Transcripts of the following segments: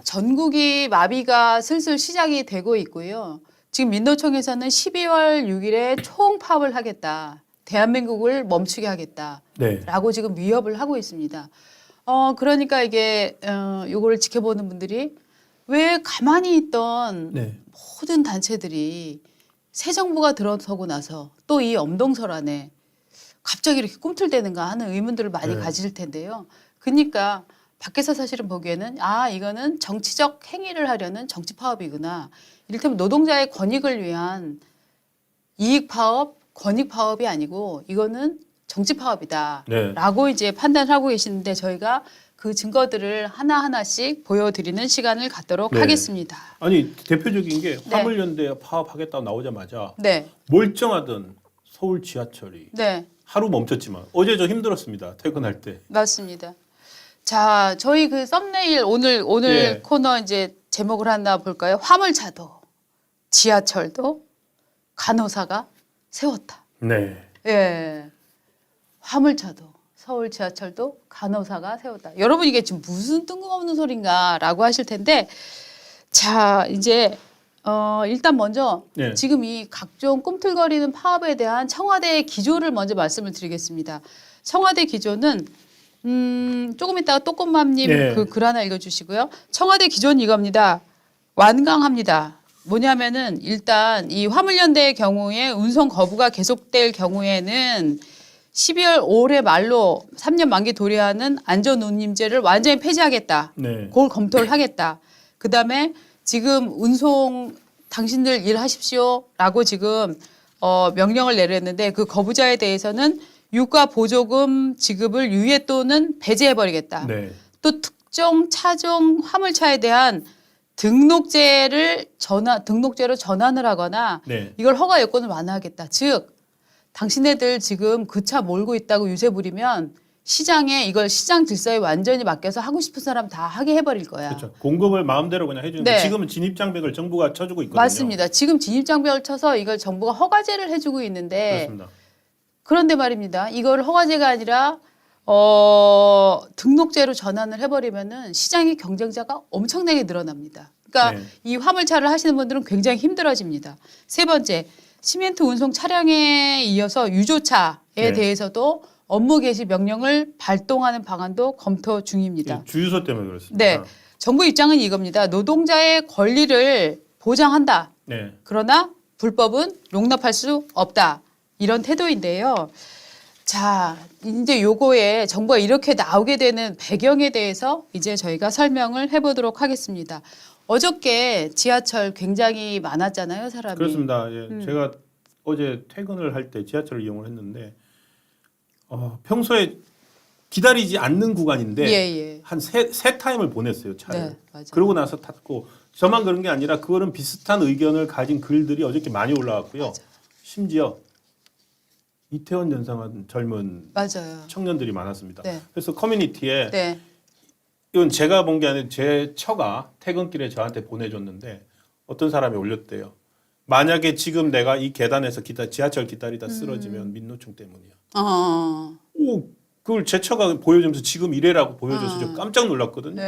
전국이 마비가 슬슬 시작이 되고 있고요. 지금 민노총에서는 12월 6일에 총파업을 하겠다. 대한민국을 멈추게 하겠다라고 지금 위협을 하고 있습니다. 그러니까 이게 요거를 지켜보는 분들이 왜 가만히 있던 모든 단체들이 새 정부가 들어서고 나서 또 이 엄동설 안에 갑자기 이렇게 꿈틀대는가 하는 의문들을 많이 가질 텐데요. 그러니까 밖에서 사실은 보기에는 이거는 정치적 행위를 하려는 정치 파업이구나. 이를테면 노동자의 권익을 위한 이익 파업, 권익 파업이 아니고 이거는 정치 파업이다라고 이제 판단을 하고 계시는데 저희가 그 증거들을 하나하나씩 보여드리는 시간을 갖도록 하겠습니다. 아니 대표적인 게 화물연대 파업하겠다고 나오자마자 네. 멀쩡하던 서울 지하철이 네. 하루 멈췄지만 어제 저 힘들었습니다. 퇴근할 때. 맞습니다. 자, 저희 그 썸네일 오늘 코너 이제 제목을 하나 볼까요? 화물차도 지하철도 간호사가 세웠다. 네. 예. 화물차도 서울 지하철도 간호사가 세웠다. 여러분 이게 지금 무슨 뜬금없는 소린가라고 하실 텐데 자, 이제 일단 먼저 지금 이 각종 꿈틀거리는 파업에 대한 청와대의 기조를 먼저 말씀을 드리겠습니다. 청와대 기조는 조금 이따가 또꼬맘님 그 글 하나 읽어주시고요. 청와대 기조는 이겁니다. 완강합니다. 뭐냐면은 일단 이 화물연대의 경우에 운송 거부가 계속될 경우에는 12월 올해 말로 3년 만기 도래하는 안전운임제를 완전히 폐지하겠다. 그걸 검토를 하겠다. 그다음에 지금 운송 당신들 일하십시오라고 지금 명령을 내렸는데 그 거부자에 대해서는 유가 보조금 지급을 유예 또는 배제해버리겠다. 또 특정 차종 화물차에 대한 등록제로 전환을 하거나 이걸 허가 요건을 완화하겠다. 즉 당신네들 지금 그 차 몰고 있다고 유세 부리면 시장에 이걸 시장 질서에 완전히 맡겨서 하고 싶은 사람 다 하게 해버릴 거야. 그렇죠. 공급을 마음대로 그냥 해주는 거. 지금은 진입장벽을 정부가 쳐주고 있거든요. 맞습니다. 지금 진입장벽을 쳐서 이걸 정부가 허가제를 해주고 있는데 그렇습니다. 그런데 말입니다. 이걸 허가제가 아니라 등록제로 전환을 해버리면은 시장의 경쟁자가 엄청나게 늘어납니다. 그러니까 이 화물차를 하시는 분들은 굉장히 힘들어집니다. 세 번째, 시멘트 운송 차량에 이어서 유조차에 대해서도 업무 개시 명령을 발동하는 방안도 검토 중입니다. 주유소 때문에 그렇습니다. 네, 정부 입장은 이겁니다. 노동자의 권리를 보장한다. 그러나 불법은 용납할 수 없다. 이런 태도인데요. 자, 이제 요거에 정부가 이렇게 나오게 되는 배경에 대해서 이제 저희가 설명을 해보도록 하겠습니다. 어저께 지하철 굉장히 많았잖아요, 사람이. 그렇습니다. 제가 어제 퇴근을 할 때 지하철을 이용을 했는데 평소에 기다리지 않는 구간인데 한 세 타임을 보냈어요, 차를. 그러고 나서 탔고 저만 그런 게 아니라 그거는 비슷한 의견을 가진 글들이 어저께 많이 올라왔고요. 심지어 이태원 연상한 젊은 청년들이 많았습니다. 그래서 커뮤니티에 이건 제가 본 게 아니라 제 처가 퇴근길에 저한테 보내줬는데 어떤 사람이 올렸대요. 만약에 지금 내가 이 계단에서 지하철 기다리다 쓰러지면 민노총 때문이야. 오, 그걸 제 처가 보여주면서 지금 이래라고 보여줘서 저 깜짝 놀랐거든요.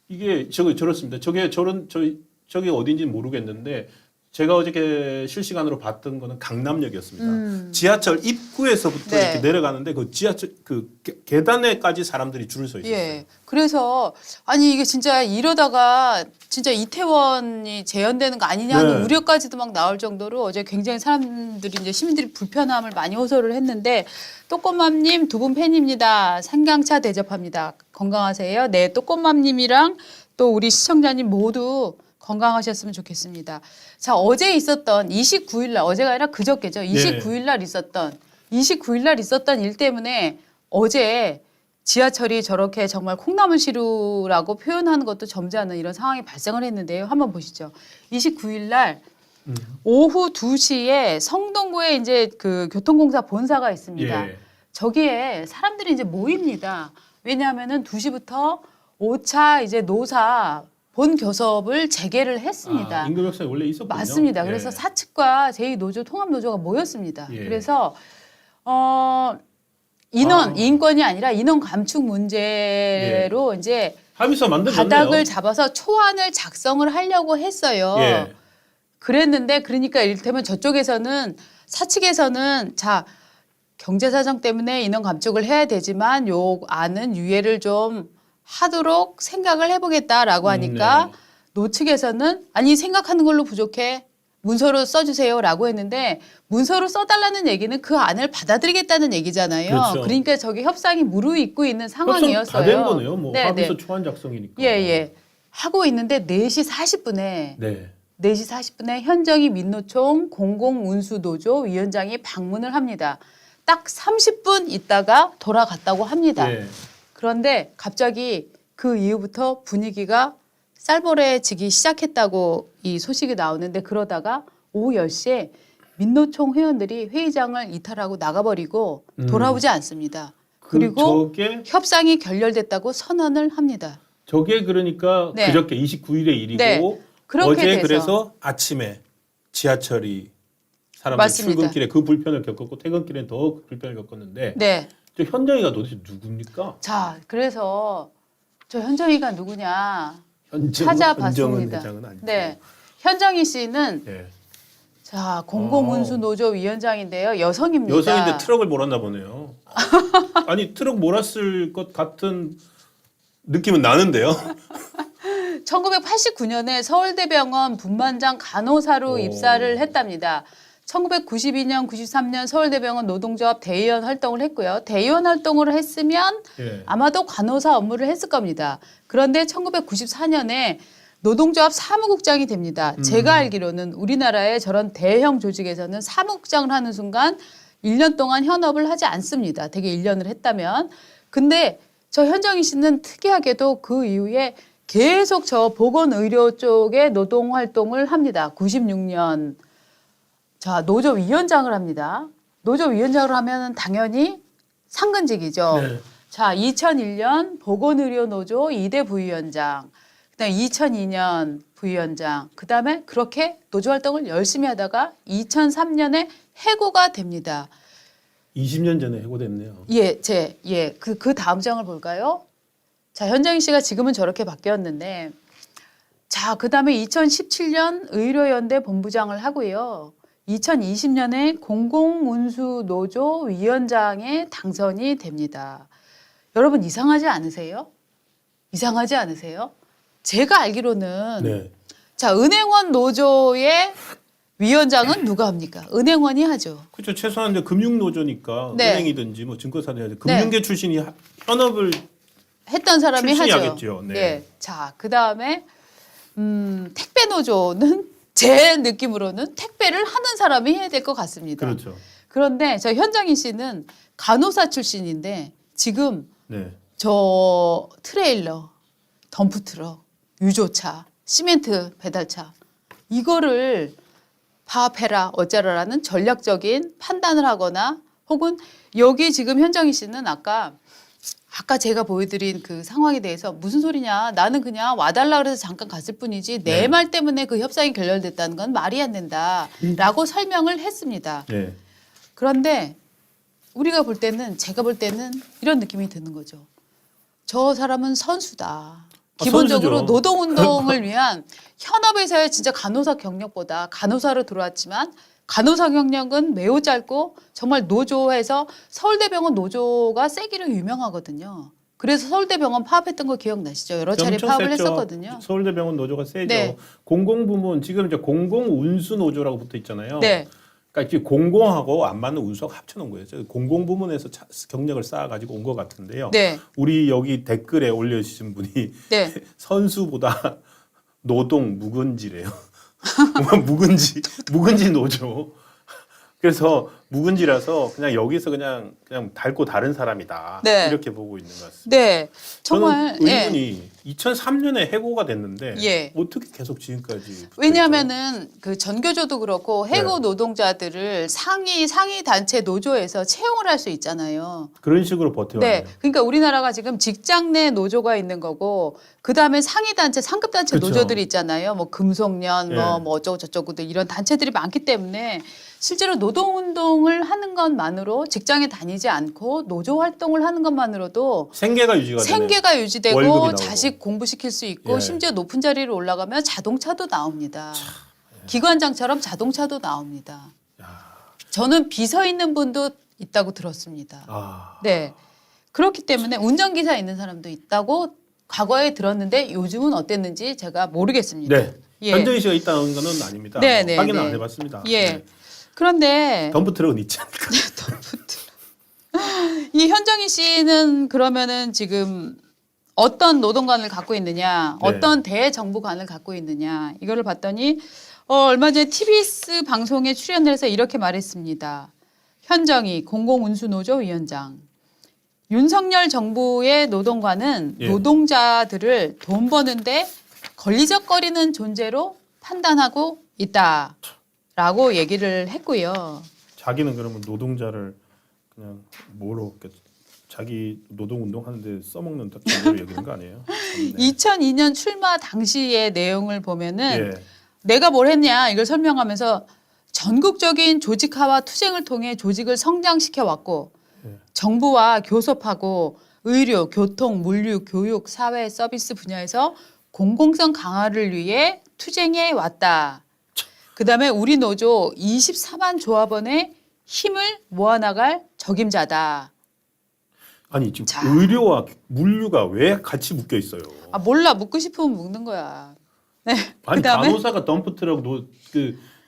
이게 저렇습니다. 저게 어딘지는 모르겠는데 제가 어저께 실시간으로 봤던 거는 강남역이었습니다. 지하철 입구에서부터 이렇게 내려가는데 그 지하철 그 계단에까지 사람들이 줄을 서 있었어요. 그래서 아니 이게 진짜 이러다가 진짜 이태원이 재현되는 거 아니냐는 우려까지도 막 나올 정도로 어제 굉장히 사람들이 이제 시민들이 불편함을 많이 호소를 했는데 또꼬맘님 두 분 팬입니다. 상강차 대접합니다. 건강하세요. 네, 또꼬맘님이랑 또 우리 시청자님 모두 건강하셨으면 좋겠습니다. 자, 어제 있었던 29일 날, 어제가 아니라 그저께죠. 29일 날 있었던 일 때문에 어제 지하철이 저렇게 정말 콩나물시루라고 표현하는 것도 점잖은 이런 상황이 발생을 했는데요. 한번 보시죠. 29일 날 오후 2시에 성동구에 이제 그 교통공사 본사가 있습니다. 저기에 사람들이 이제 모입니다. 왜냐하면은 2시부터 5차 이제 노사 본 교섭을 재개를 했습니다. 임금혁상이 원래 있었군요. 맞습니다. 그래서 사측과 제2노조 통합노조가 모였습니다. 그래서 인권이 아니라 인원 감축 문제로 이제 합의서 만들었네요. 바닥을 잡아서 초안을 작성을 하려고 했어요. 예. 그랬는데 그러니까 이를테면 저쪽에서는 사측에서는 자 경제 사정 때문에 인원 감축을 해야 되지만 요 안은 유예를 좀 하도록 생각을 해보겠다라고 하니까 네. 노측에서는 아니 생각하는 걸로 부족해 문서로 써주세요라고 했는데 문서로 써달라는 얘기는 그 안을 받아들이겠다는 얘기잖아요. 그렇죠. 그러니까 저기 협상이 무르익고 있는 상황이었어요. 다 된 거네요. 뭐 네, 합의서 네. 초안 작성이니까. 예. 하고 있는데 4시 40분에 네. 4시 40분에 현정희 민노총 공공운수노조 위원장이 방문을 합니다. 딱 30분 있다가 돌아갔다고 합니다. 네. 그런데 갑자기 그 이후부터 분위기가 쌀벌해지기 시작했다고 이 소식이 나오는데 그러다가 오후 10시에 민노총 회원들이 회의장을 이탈하고 나가버리고 돌아오지 않습니다. 그리고 저게 협상이 결렬됐다고 선언을 합니다. 저게 그러니까 네. 그저께 29일의 일이고 네. 그렇게 어제 돼서. 그래서 아침에 지하철이 사람들 맞습니다. 출근길에 그 불편을 겪었고 퇴근길엔 더 불편을 겪었는데 네. 저 현정이가 도대체 누굽니까? 자, 그래서 저 현정이가 누구냐 현정은 찾아봤습니다. 회장은 아니고. 네. 현정희 씨는 네. 자, 공공운수노조 위원장인데요. 여성입니다. 여성인데 트럭을 몰았나 보네요. 아니 트럭 몰았을 것 같은 느낌은 나는데요. 1989년에 서울대병원 분만장 간호사로 오. 입사를 했답니다. 1992년, 93년 서울대병원 노동조합 대의원 활동을 했고요. 대의원 활동을 했으면 예. 아마도 간호사 업무를 했을 겁니다. 그런데 1994년에 노동조합 사무국장이 됩니다. 제가 알기로는 우리나라의 저런 대형 조직에서는 사무국장을 하는 순간 1년 동안 현업을 하지 않습니다. 되게 1년을 했다면. 근데 저 현정희 씨는 특이하게도 그 이후에 계속 저 보건의료 쪽에 노동활동을 합니다. 96년. 자, 노조위원장을 합니다. 노조위원장을 하면 당연히 상근직이죠. 네. 자, 2001년 보건의료노조 2대 부위원장, 그다음에 2002년 부위원장, 그다음에 그렇게 노조활동을 열심히 하다가 2003년에 해고가 됩니다. 20년 전에 해고됐네요. 그 다음 장을 볼까요? 자, 현정희 씨가 지금은 저렇게 바뀌었는데, 자, 그다음에 2017년 의료연대 본부장을 하고요. 2020년에 공공운수노조 위원장에 당선이 됩니다. 여러분 이상하지 않으세요? 이상하지 않으세요? 제가 알기로는 네. 자, 은행원 노조의 위원장은 누가 합니까? 은행원이 하죠. 그렇죠. 최소한 이제 금융노조니까 네. 은행이든지 뭐 증권사든지 금융계 출신이 현업을 했던 사람이 출신이 하죠. 하겠죠. 네. 예. 자, 그다음에 택배 노조는 제 느낌으로는 택배를 하는 사람이 해야 될 것 같습니다. 그렇죠. 그런데 저 현정희 씨는 간호사 출신인데 지금 네. 저 트레일러, 덤프트럭, 유조차, 시멘트 배달차 이거를 파업해라 어쩌라라는 전략적인 판단을 하거나 혹은 여기 지금 현정희 씨는 아까 제가 보여드린 그 상황에 대해서 무슨 소리냐 나는 그냥 와달라 그래서 잠깐 갔을 뿐이지 내 네. 말 때문에 그 협상이 결렬됐다는 건 말이 안 된다라고 설명을 했습니다. 네. 그런데 우리가 볼 때는 제가 볼 때는 이런 느낌이 드는 거죠. 저 사람은 선수다. 기본적으로 선수죠. 노동운동을 위한 현업에서의 진짜 간호사 경력보다 간호사로 들어왔지만 간호사 경력은 매우 짧고 정말 노조에서 서울대병원 노조가 세기로 유명하거든요. 그래서 서울대병원 파업했던 거 기억나시죠? 여러 차례 엄청 파업을 셌죠. 했었거든요. 서울대병원 노조가 세죠. 네. 공공부문 지금 이제 공공운수노조라고 붙어 있잖아요. 네. 그러니까 이게 공공하고 안 맞는 운수하고 합쳐놓은 거예요. 공공부문에서 경력을 쌓아가지고 온 것 같은데요. 네. 우리 여기 댓글에 올려주신 분이 네. 선수보다 노동 묵은지래요. 묵은지 노조. 그래서 묵은지라서 그냥 여기서 그냥 닳고 다른 사람이다. 네. 이렇게 보고 있는 것 같습니다. 네. 정말 저는 의문이 2003년에 해고가 됐는데 예. 어떻게 계속 지금까지 붙어 왜냐하면은 그 전교조도 그렇고 해고 네. 노동자들을 상위 단체 노조에서 채용을 할 수 있잖아요. 있죠? 그런 식으로 버텨왔네요. 네, 그러니까 우리나라가 지금 직장 내 노조가 있는 거고 그 다음에 상위 단체, 상급 단체 그쵸. 노조들이 있잖아요. 뭐 금속련, 예. 뭐 어쩌고 저쩌고 이런 단체들이 많기 때문에 실제로 노동운동 활동을 하는 것만으로 직장에 다니지 않고 노조 활동을 하는 것만으로도 생계가 유지가 생계가 유지되고 월급이 나오고. 자식 공부시킬 수 있고 예. 심지어 높은 자리로 올라가면 자동차도 나옵니다. 기관장처럼 자동차도 나옵니다. 저는 비서 있는 분도 있다고 들었습니다. 네. 그렇기 때문에 운전기사 있는 사람도 있다고 과거에 들었는데 요즘은 어땠는지 제가 모르겠습니다. 네. 예. 현정희 씨가 있다는 건 아닙니다. 네, 네, 확인은 네. 안 해봤습니다. 예. 네. 그런데 덤프트럭은 있지 않을까? 이 현정희 씨는 그러면은 지금 어떤 노동관을 갖고 있느냐, 네. 어떤 대정부관을 갖고 있느냐 이거를 봤더니 얼마 전에 TBS 방송에 출연을 해서 이렇게 말했습니다. 현정희 공공운수노조 위원장. 윤석열 정부의 노동관은 예. 노동자들을 돈 버는데 걸리적거리는 존재로 판단하고 있다라고 얘기를 했고요. 자기는 그러면 노동자를 그냥 뭐로 자기 노동운동 하는데 써먹는 정도로 얘기하는 거 아니에요? 네. 2002년 출마 당시의 내용을 보면은 예. 내가 뭘 했냐 이걸 설명하면서 전국적인 조직화와 투쟁을 통해 조직을 성장시켜 왔고 예. 정부와 교섭하고 의료, 교통, 물류, 교육, 사회 서비스 분야에서 공공성 강화를 위해 투쟁해 왔다. 그다음에 우리 노조 24만 조합원의 힘을 모아나갈 적임자다. 아니 지금 자. 의료와 물류가 왜 같이 묶여 있어요? 아 몰라 묻고 싶으면 묻는 거야. 네. 아니 그다음에 간호사가 덤프트럭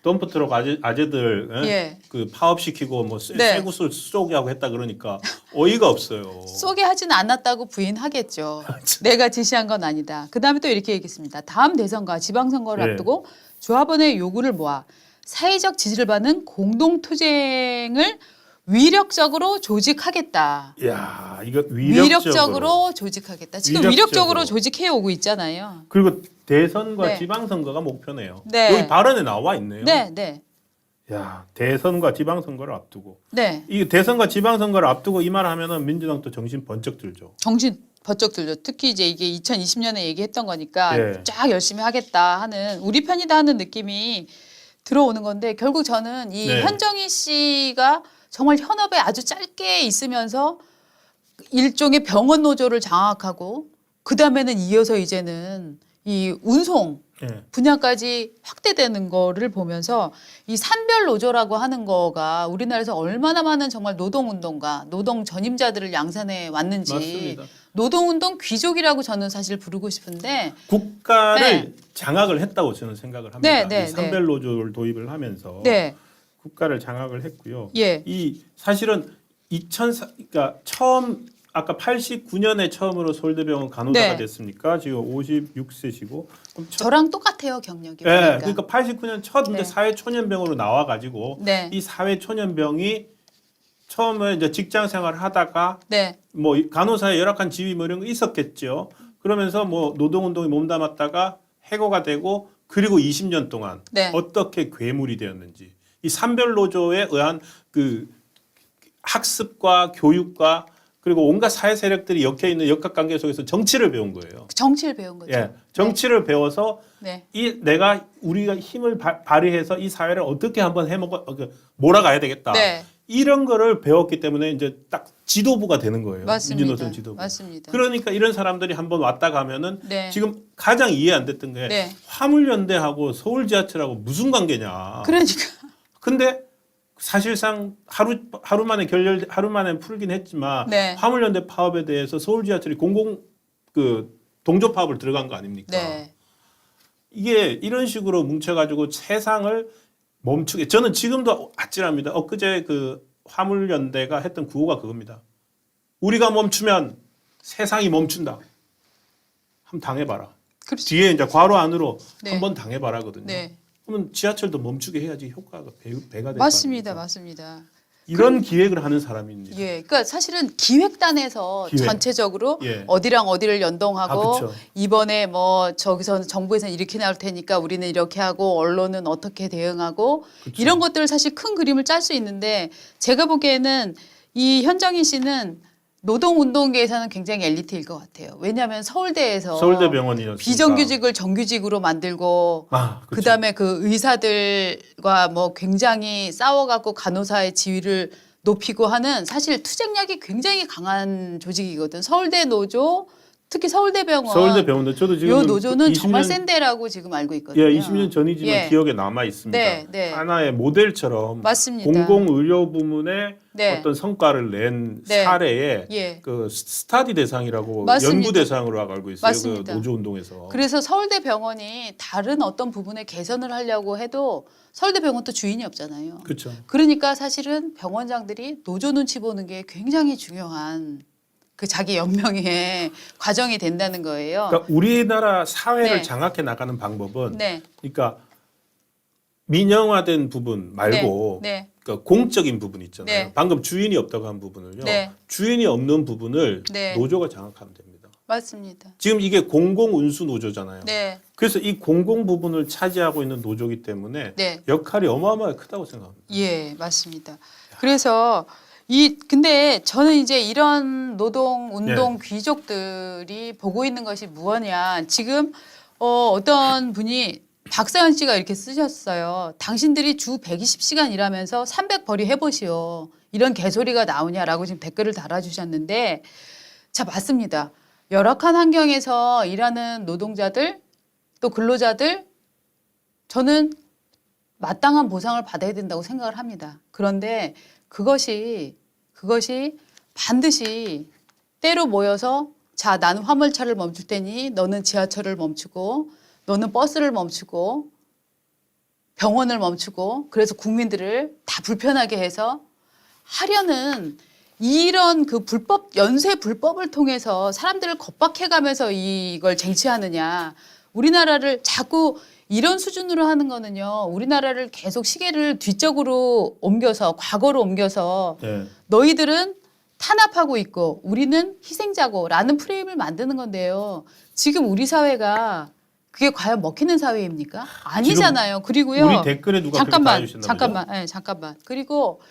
덤프트럭 아재들 예. 그 파업시키고 뭐 네. 쇠구슬 쏘게 하고 했다 그러니까 어이가 없어요. 쏘게 하진 않았다고 부인하겠죠. 내가 지시한 건 아니다. 그다음에 또 이렇게 얘기했습니다. 다음 대선과 지방선거를 예. 앞두고 조합원의 요구를 모아 사회적 지지를 받는 공동투쟁을 위력적으로 조직하겠다. 야 이거 위력적으로 조직하겠다. 지금 위력적으로. 위력적으로 조직해 오고 있잖아요. 그리고 대선과 네. 지방선거가 목표네요. 네. 여기 발언에 나와 있네요. 네, 네, 야 대선과 지방선거를 앞두고 네. 이 대선과 지방선거를 앞두고 이 말 하면은 민주당도 정신 번쩍 들죠. 정신 번쩍 들죠. 특히 이제 이게 2020년에 얘기했던 거니까 예. 쫙 열심히 하겠다 하는 우리 편이다 하는 느낌이 들어오는 건데 결국 저는 이 네. 현정희 씨가 정말 현업에 아주 짧게 있으면서 일종의 병원 노조를 장악하고 그 다음에는 이어서 이제는 이 운송 예. 분야까지 확대되는 거를 보면서 이 산별 노조라고 하는 거가 우리나라에서 얼마나 많은 정말 노동운동가, 노동 전임자들을 양산해 왔는지 맞습니다. 노동운동 귀족이라고 저는 사실 부르고 싶은데 국가를 네. 장악을 했다고 저는 생각을 합니다. 네, 네, 이 산별 노조를 도입을 하면서 네, 국가를 장악을 했고요. 예, 이 사실은 그러니까 처음 아까 89년에 처음으로 서울대병원 간호사가 네. 됐으니까 지금 56세시고 그럼 저랑 똑같아요 경력이. 예, 그러니까. 그러니까 89년 첫 이제 네. 사회초년병으로 나와가지고 네. 이 사회초년병이 처음에 이제 직장 생활을 하다가 네, 뭐 간호사의 열악한 지위 뭐 이런 거 있었겠죠. 그러면서 뭐 노동운동에 몸담았다가 해고가 되고 그리고 20년 동안 네. 어떻게 괴물이 되었는지 이 산별 노조에 의한 그 학습과 교육과 그리고 온갖 사회 세력들이 엮여 있는 역학관계 속에서 정치를 배운 거예요. 정치를 배운 거죠. 예, 정치를 배워서 네, 우리가 힘을 발휘해서 이 사회를 어떻게 한번 몰아가야 되겠다. 네, 이런 거를 배웠기 때문에 이제 딱 지도부가 되는 거예요. 맞습니다. 민주노총 지도부. 맞습니다. 그러니까 이런 사람들이 한번 왔다 가면은 네. 지금 가장 이해 안 됐던 게 네. 화물연대하고 서울지하철하고 무슨 관계냐. 그러니까 근데 사실상 하루 만에 풀긴 했지만 네. 화물연대 파업에 대해서 서울지하철이 동조 파업을 들어간 거 아닙니까? 네, 이게 이런 식으로 뭉쳐가지고 세상을 멈추게. 저는 지금도 아찔합니다. 엊그제 그 화물연대가 했던 구호가 그겁니다. 우리가 멈추면 세상이 멈춘다. 한번 당해봐라. 그렇죠. 뒤에 이제 괄호 안으로 네. 한번 당해봐라거든요. 네, 그러면 지하철도 멈추게 해야지 효과가 배가 될거 맞습니다, 아닙니까? 맞습니다. 이런 기획을 하는 사람입니다. 예, 그러니까 사실은 기획단에서 기획. 전체적으로 예. 어디랑 어디를 연동하고 그쵸. 이번에 뭐 저기서 정부에서는 이렇게 나올 테니까 우리는 이렇게 하고 언론은 어떻게 대응하고 그쵸. 이런 것들을 사실 큰 그림을 짤 수 있는데 제가 보기에는 이 현정희 씨는 노동운동계에서는 굉장히 엘리트일 것 같아요. 왜냐하면 서울대에서 서울대병원이었으니까 비정규직을 정규직으로 만들고 그렇죠. 그다음에 그 의사들과 뭐 굉장히 싸워갖고 간호사의 지위를 높이고 하는 사실 투쟁력이 굉장히 강한 조직이거든. 서울대 노조, 특히 서울대병원. 서울대병원도 저도 지금 이 노조는 20년, 정말 센 데라고 지금 알고 있거든요. 예, 20년 전이지만 예. 기억에 남아 있습니다. 네, 네. 하나의 모델처럼 맞습니다. 공공의료 부문에 네. 어떤 성과를 낸 네. 사례에 예. 그 스타디 대상이라고 맞습니다. 연구 대상으로 알고 있어요. 맞습니다. 그 노조 운동에서. 그래서 서울대병원이 다른 어떤 부분에 개선을 하려고 해도 서울대병원 또 주인이 없잖아요. 그렇죠. 그러니까 사실은 병원장들이 노조 눈치 보는 게 굉장히 중요한 그 자기 연명의 과정이 된다는 거예요. 그러니까 우리나라 사회를 네. 장악해 나가는 방법은 네. 그러니까 민영화된 부분 말고 네. 그러니까 공적인 부분 있잖아요. 네. 방금 주인이 없다고 한 부분을요. 네. 주인이 없는 부분을 네. 노조가 장악하면 됩니다. 맞습니다. 지금 이게 공공운수 노조잖아요. 네. 그래서 이 공공 부분을 차지하고 있는 노조이기 때문에 네. 역할이 어마어마하게 크다고 생각합니다. 예, 맞습니다. 그래서 근데 저는 이제 이런 노동 운동 귀족들이 보고 있는 것이 무엇이냐. 지금 어떤 분이 박사연 씨가 이렇게 쓰셨어요. 당신들이 주 120시간 일하면서 300벌이 해보시오. 이런 개소리가 나오냐라고 지금 댓글을 달아주셨는데 자, 맞습니다. 열악한 환경에서 일하는 노동자들 또 근로자들 저는 마땅한 보상을 받아야 된다고 생각을 합니다. 그런데 그것이 반드시 때로 모여서 자, 나는 화물차를 멈출 테니 너는 지하철을 멈추고 너는 버스를 멈추고 병원을 멈추고 그래서 국민들을 다 불편하게 해서 하려는 이런 그 연쇄 불법을 통해서 사람들을 겁박해가면서 이걸 쟁취하느냐. 우리나라를 자꾸 이런 수준으로 하는 거는요. 우리나라를 계속 시계를 뒤쪽으로 옮겨서 과거로 옮겨서 네. 너희들은 탄압하고 있고 우리는 희생자고라는 프레임을 만드는 건데요. 지금 우리 사회가 그게 과연 먹히는 사회입니까? 아니잖아요. 그리고요. 우리 댓글에 누가 잠깐만. 그리고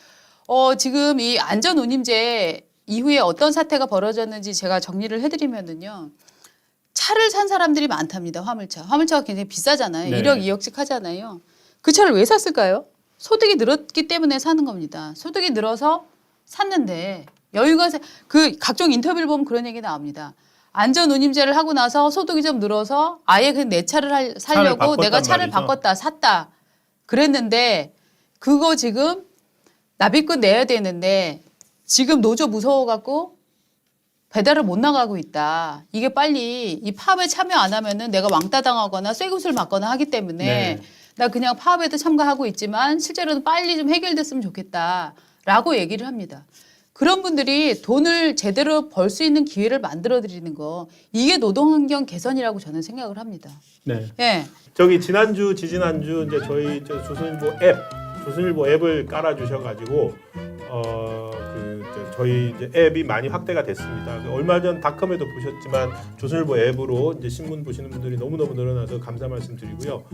지금 이 안전운임제 이후에 어떤 사태가 벌어졌는지 제가 정리를 해드리면은요. 차를 산 사람들이 많답니다. 화물차가 굉장히 비싸잖아요. 네. 1억, 2억씩 하잖아요. 그 차를 왜 샀을까요? 소득이 늘었기 때문에 사는 겁니다. 소득이 늘어서 샀는데 여유가 그 각종 인터뷰를 보면 그런 얘기 나옵니다. 안전운임제를 하고 나서 소득이 좀 늘어서 아예 그냥 내 차를 살려고 내가 차를 바꿨다 샀다 그랬는데 그거 지금 납입금 내야 되는데 지금 노조 무서워갖고 배달을 못 나가고 있다. 이게 빨리 이 파업에 참여 안 하면은 내가 왕따 당하거나 쇠굿을 맞거나 하기 때문에 네. 나 그냥 파업에도 참가하고 있지만 실제로는 빨리 좀 해결됐으면 좋겠다라고 얘기를 합니다. 그런 분들이 돈을 제대로 벌 수 있는 기회를 만들어 드리는 거 이게 노동환경 개선이라고 저는 생각을 합니다. 네. 예. 저기 지난주 이제 저희 조선일보 앱을 깔아 주셔가지고 저희 이제 앱이 많이 확대가 됐습니다. 얼마 전 닷컴에도 보셨지만 조선일보 앱으로 이제 신문 보시는 분들이 너무너무 늘어나서 감사 말씀드리고요.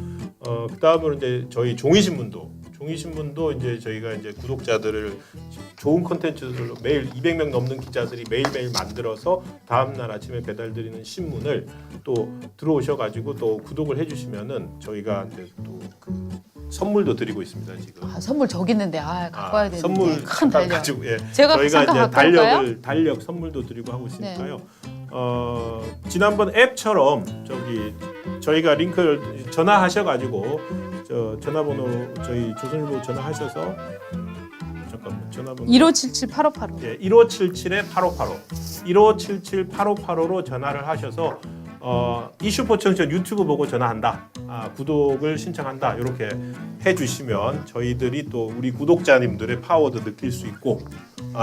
그 다음으로 이제 저희 종이신문도 이제 저희가 이제 구독자들을 좋은 콘텐츠들로 매일 200명 넘는 기자들이 매일매일 만들어서 다음 날 아침에 배달드리는 신문을 또 들어오셔가지고 또 구독을 해주시면은 저희가 이제 또 그 선물도 드리고 있습니다 지금. 선물 저기 있는데 갖고 와야 되는데 선물 큰 달력. 가지고 제가 저희가 잠깐 이제 갖고 올까요? 달력 선물도 드리고 하고 있으니까요. 네. 지난번 앱처럼 저희가 링크를 전화하셔가지고 전화번호 저희 조선일보 전화하셔서 잠깐만 전화번호 1577-8585. 예, 1577-8585 1577-8585로 전화를 하셔서 이슈포청천 유튜브 보고 전화한다. 구독을 신청한다. 이렇게 해주시면 저희들이 또 우리 구독자님들의 파워도 느낄 수 있고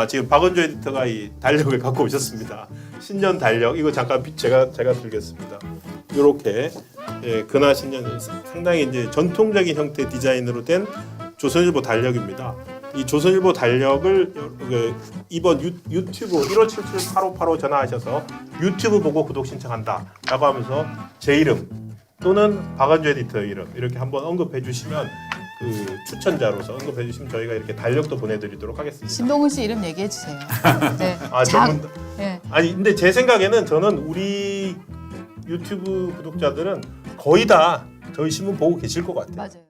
지금 박은조 에디터가 이 달력을 갖고 오셨습니다. 신년 달력 이거 잠깐 제가 들겠습니다. 이렇게 근하 신년 상당히 이제 전통적인 형태 디자인으로 된 조선일보 달력입니다. 이 조선일보 달력을 이번 유튜브 1577-8585 전화하셔서 유튜브 보고 구독 신청한다 라고 하면서 제 이름 또는 박은조 에디터 이름 이렇게 한번 언급해 주시면 그 추천자로서 언급해 주시면 저희가 이렇게 달력도 보내드리도록 하겠습니다. 신동훈 씨 이름 얘기해 주세요. 네. 예. 아니 근데 제 생각에는 저는 우리 유튜브 구독자들은 거의 다 저희 신문 보고 계실 것 같아요. 맞아요.